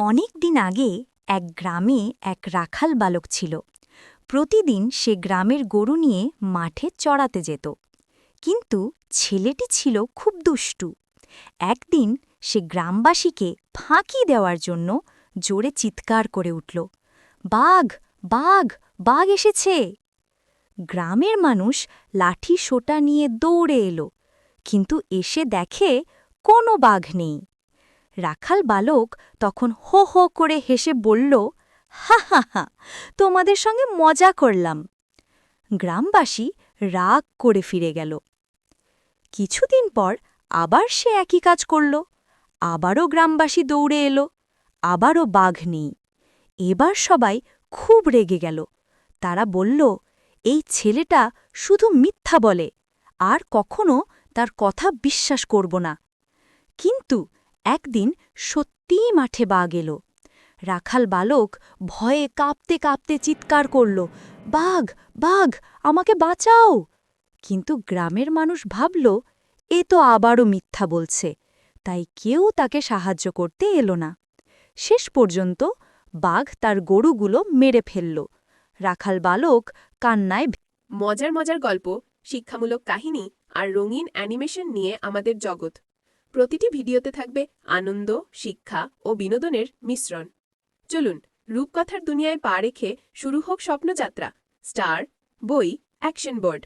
অনেক দিন আগে এক গ্রামে এক রাখাল বালক ছিল। প্রতিদিন সে গ্রামের গরু নিয়ে মাঠে চড়াতে যেত। কিন্তু ছেলেটি ছিল খুব দুষ্টু। একদিন সে গ্রামবাসীকে ফাঁকি দেওয়ার জন্য জোরে চিৎকার করে উঠল, বাঘ, বাঘ, বাঘ এসেছে! গ্রামের মানুষ লাঠি সোঁটা নিয়ে দৌড়ে এলো, কিন্তু এসে দেখে কোনো বাঘ নেই। রাখাল বালক তখন হো হো করে হেসে বলল, হা হা হা, তোমাদের সঙ্গে মজা করলাম। গ্রামবাসী রাগ করে ফিরে গেল। কিছুদিন পর আবার সে একই কাজ করল। আবারও গ্রামবাসী দৌড়ে এলো, আবারও বাঘ নেই। এবার সবাই খুব রেগে গেল। তারা বলল, এই ছেলেটা শুধু মিথ্যা বলে, আর কখনো তার কথা বিশ্বাস করব না। কিন্তু একদিন সত্যিই মাঠে বাঘ এলো। রাখাল বালক ভয়ে কাঁপতে কাঁপতে চিৎকার করল, বাঘ, বাঘ, আমাকে বাঁচাও! কিন্তু গ্রামের মানুষ ভাবল, এ তো আবারও মিথ্যা বলছে, তাই কেউ তাকে সাহায্য করতে এলো না। শেষ পর্যন্ত বাঘ তার গরুগুলো মেরে ফেলল। রাখাল বালক কান্নায় মজার মজার গল্প, শিক্ষামূলক কাহিনী আর রঙিন অ্যানিমেশন নিয়ে আমাদের জগৎ। প্রতিটি ভিডিওতে থাকবে আনন্দ, শিক্ষা ও বিনোদনের মিশ্রণ। চলুন রূপকথার দুনিয়ায় পা রেখে শুরু হোক স্বপ্নযাত্রা। স্টার বই অ্যাকশন বোর্ড।